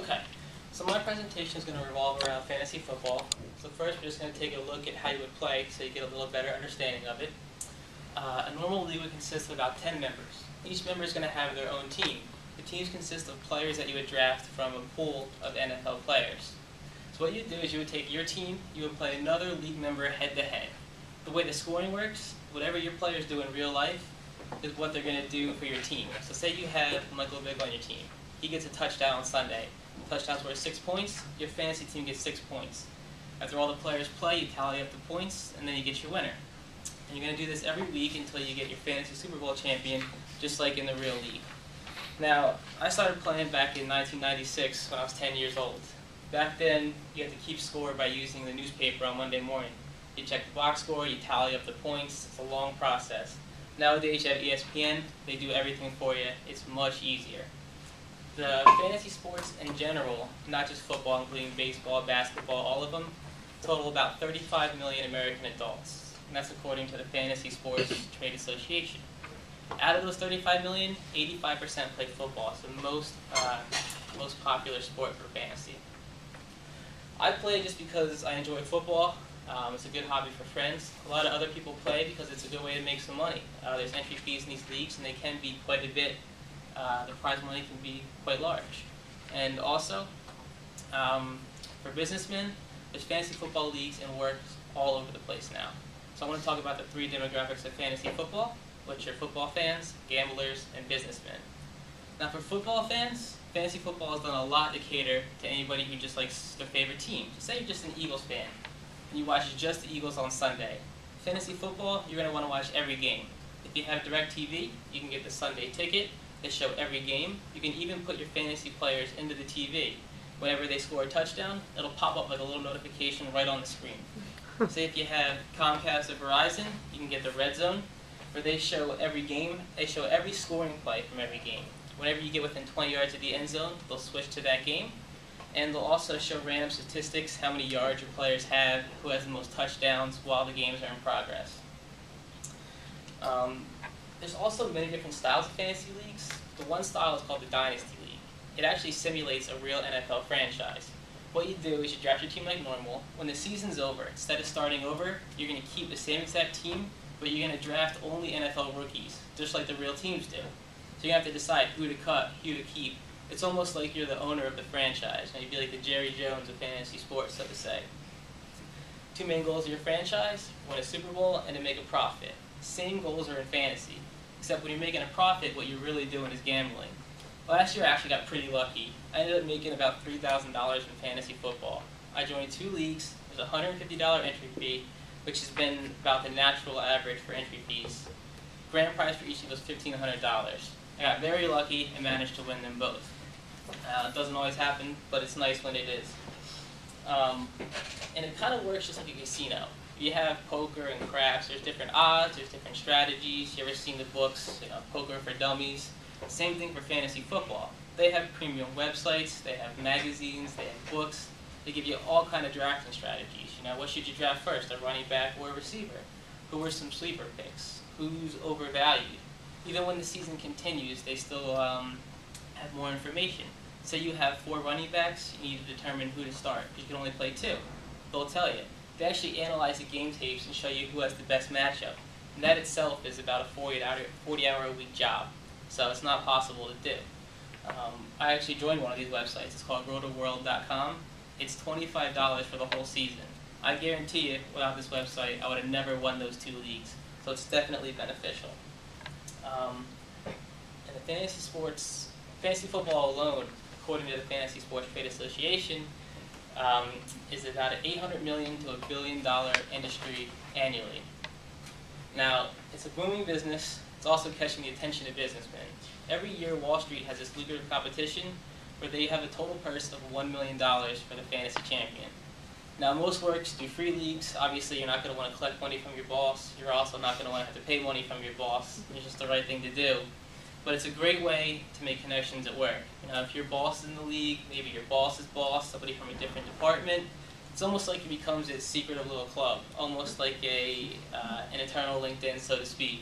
Okay, so my presentation is going to revolve around fantasy football. So first we're just going to take a look at how you would play so you get a little better understanding of it. A normal league would consist of about 10 members. Each member is going to have their own team. The teams consist of players that you would draft from a pool of NFL players. So what you would do is you would take your team, you would play another league member head-to-head. The way the scoring works, whatever your players do in real life is what they're going to do for your team. So say you have Michael Vick on your team. He gets a touchdown on Sunday. Touchdown's worth 6 points, your fantasy team gets 6 points. After all the players play, you tally up the points, and then you get your winner. And you're going to do this every week until you get your fantasy Super Bowl champion, just like in the real league. Now, I started playing back in 1996 when I was 10 years old. Back then, you had to keep score by using the newspaper on Monday morning. You check the box score, you tally up the points, it's a long process. Nowadays, you have ESPN, they do everything for you, it's much easier. The fantasy sports in general, not just football, including baseball, basketball, all of them, total about 35 million American adults. And that's according to the Fantasy Sports Trade Association. Out of those 35 million, 85% play football. It's the most popular sport for fantasy. I play just because I enjoy football. It's a good hobby for friends. A lot of other people play because it's a good way to make some money. There's entry fees in these leagues, and they can be quite a bit. The prize money can be quite large. And also, for businessmen, there's fantasy football leagues and works all over the place now. So I want to talk about the three demographics of fantasy football, which are football fans, gamblers, and businessmen. Now for football fans, fantasy football has done a lot to cater to anybody who just likes their favorite team. So say you're just an Eagles fan, and you watch just the Eagles on Sunday. Fantasy football, you're going to want to watch every game. If you have DirecTV, you can get the Sunday ticket. They show every game. You can even put your fantasy players into the TV. Whenever they score a touchdown, it'll pop up like a little notification right on the screen. Say if you have Comcast or Verizon, you can get the Red Zone, where they show every game. They show every scoring play from every game. Whenever you get within 20 yards of the end zone, they'll switch to that game. And they'll also show random statistics, how many yards your players have, who has the most touchdowns while the games are in progress. There's also many different styles of fantasy leagues. The one style is called the Dynasty League. It actually simulates a real NFL franchise. What you do is you draft your team like normal. When the season's over, instead of starting over, you're going to keep the same exact team, but you're going to draft only NFL rookies, just like the real teams do. So you have to decide who to cut, who to keep. It's almost like you're the owner of the franchise. You'd be like the Jerry Jones of fantasy sports, so to say. Two main goals of your franchise: win a Super Bowl and to make a profit. Same goals are in fantasy, except when you're making a profit, what you're really doing is gambling. Last year I actually got pretty lucky. I ended up making about $3,000 in fantasy football. I joined 2 leagues. There's a $150 entry fee, which has been about the natural average for entry fees. Grand prize for each league was $1,500. I got very lucky and managed to win them both. It doesn't always happen, but it's nice when it is. And it kind of works just like a casino. You have poker and craps, there's different odds, there's different strategies. You ever seen the books, Poker for Dummies? Same thing for fantasy football. They have premium websites, they have magazines, they have books. They give you all kind of drafting strategies. What should you draft first, a running back or a receiver? Who are some sleeper picks? Who's overvalued? Even when the season continues, they still have more information. Say you have 4 running backs, you need to determine who to start, because you can only play 2. They'll tell you. They actually analyze the game tapes and show you who has the best matchup. And that itself is about a 40-hour-a-week job. So it's not possible to do. I actually joined one of these websites. It's called rotoworld.com. It's $25 for the whole season. I guarantee you, without this website, I would have never won those 2 leagues. So it's definitely beneficial. And the fantasy football alone, according to the Fantasy Sports Trade Association, is about an $800 million to $1 billion industry annually. Now, it's a booming business. It's also catching the attention of businessmen. Every year, Wall Street has this lucrative competition where they have a total purse of $1 million for the fantasy champion. Now, most works do free leagues. Obviously, you're not going to want to collect money from your boss. You're also not going to want to have to pay money from your boss. It's just the right thing to do. But it's a great way to make connections at work. If your boss is in the league, maybe your boss's boss, somebody from a different department, it's almost like it becomes a secretive little club, almost like an internal LinkedIn, so to speak.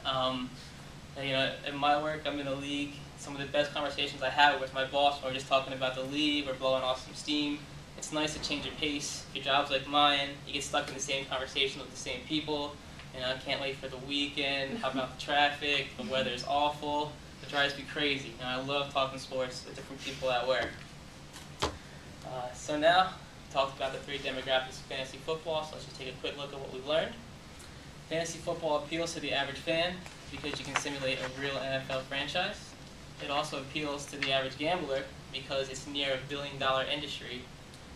In my work, I'm in a league. some of the best conversations I have with my boss when we're just talking about the league, we're blowing off some steam. It's nice to change your pace. If your job's like mine, you get stuck in the same conversation with the same people. You know, I can't wait for the weekend. How about the traffic? The weather's awful. It drives me crazy. You know, I love talking sports with different people at work. So now, we talked about the 3 demographics of fantasy football, so let's just take a quick look at what we've learned. Fantasy football appeals to the average fan because you can simulate a real NFL franchise. It also appeals to the average gambler because it's near $1 billion industry.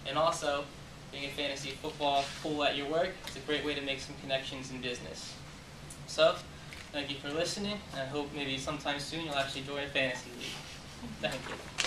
And also, being a fantasy football pool at your work is a great way to make some connections in business. So, thank you for listening, and I hope maybe sometime soon you'll actually join a fantasy league. Thank you.